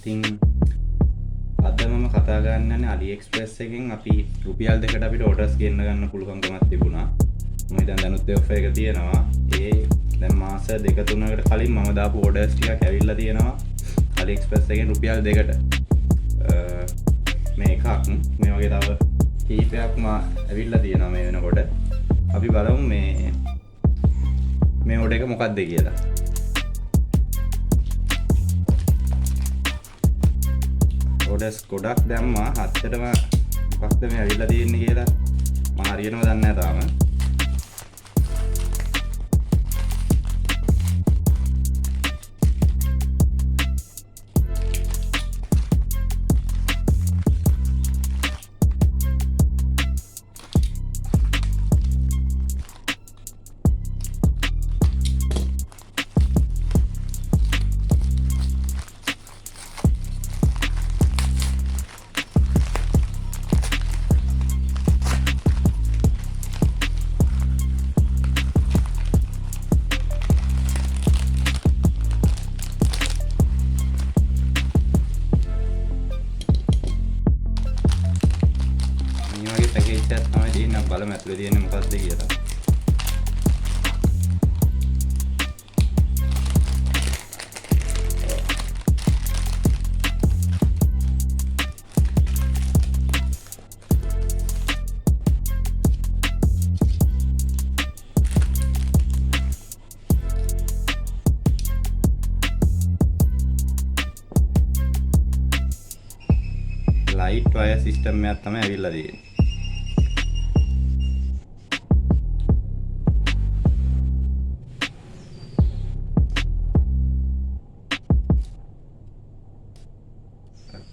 ඉතින් අද මම කතා කරන්න යන්නේ Aliexpress එකෙන් අපි රුපියල් 2කට අපිට orders ගෙන්න ගන්න පුළුවන්කමක් තිබුණා. මම දැන් දැනුත් ඒ offer එක තියෙනවා. ඒ දැන් මාස 2-3කට කලින් මම දාපු orders ටිකක් ඇවිල්ලා තියෙනවා Aliexpress එකෙන් රුපියල් 2කට. මේ එකක් මේ වගේ තව කීපයක්ම ඇවිල්ලා තියෙනවා මේ වෙනකොට. අපි බලමු මේ order එක මොකක්ද කියලා. orders ගොඩක් දැම්මා. හත්තටම මොකක්ද මේ ඇවිල්ලා තියෙන්නේ කියලා මම හරියටම දන්නේ නැහැ තාම. पैकेज තමයි තියෙන්නේ බලමු ඇතුලේ තියෙන්නේ මොකක්ද කියලා. लाइट वायर सिस्टम में තමයි ඇවිල්ලා තියෙන්නේ.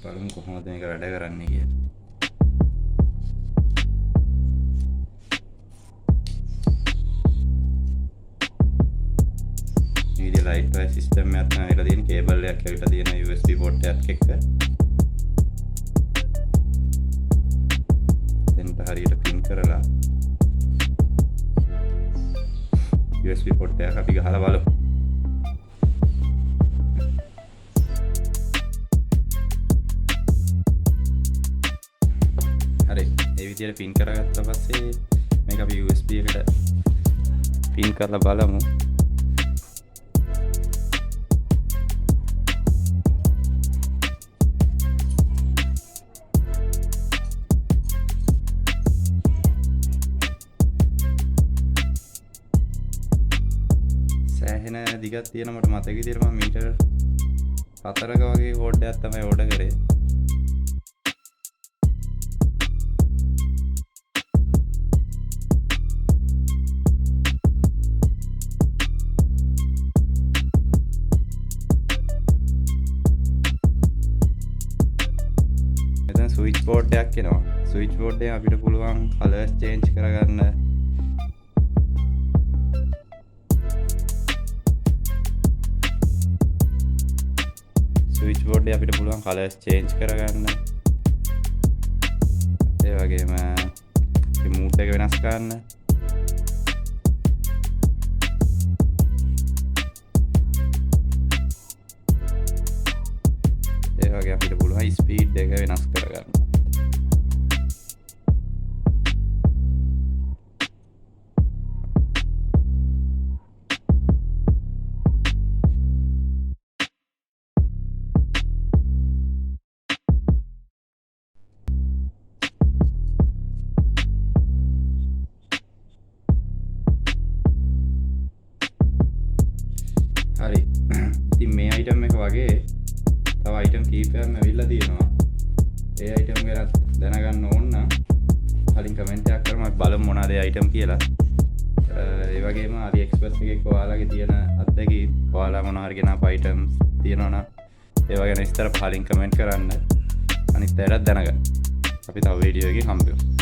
බලමු කොහොමද මේක වැඩ කරන්නේ කියලා. මේ ලයිට් වයර් සිස්ටම් එකක් තමයි ඇවිල්ලා තියෙන්නේ. කේබල් එකක් ඇවිල්ලා තියෙනවා USB පෝට් එකක් එක්ක. දෙන්න හරියට පින් කරලා USB පෝට් එකක් අපි ගහලා බලමු. ඒ විදිහට පින් කරගත්තා පස්සේ මේක අපි USB එකට පින් කරලා බලමු. සෑහෙන දිගක් තියෙන මට මතක විදිහට මම මීටර් 4ක වගේ කෝඩ් එකක් තමයි ඕඩර් කරේ. ස්විච් බෝඩ් එකක් එනවා. ස්විච් බෝඩ් එකෙන් අපිට පුළුවන් කලර්ස් චේන්ජ් කරගන්න. ස්විච් බෝඩ් එකේ අපිට පුළුවන් කලර්ස් චේන්ජ් කරගන්න. ඒ වගේම මූඩ් එක වෙනස් කරන්න. ඒ වගේ අපිට පුළුවන් ස්පීඩ් එක වෙනස් කරගන්න. හරි. ඉතින් මේ අයිටම් එක වගේ තව අයිටම් කීපයක්ම ඇවිල්ලා තියෙනවා. ඒ අයිටම් ගැන දැනගන්න ඕන නම් කලින් කමෙන්ට් එකක් කරමු අපි බලමු මොනවාද ඒ අයිටම් කියලා. ඒ වගේම Aliexpress එකේ ඔයාලගේ තියෙන අත්දැකීම් ඔයාලා මොනවා හරි ගෙනාපු අයිටම්ස් තියෙනවා නම් ඒවා ගැන විස්තර පහලින් කමෙන්ට් කරන්න. අනිත් අයටත් දැනගන්න. අපි තව වීඩියෝ එකකින් හම්බ වෙමු.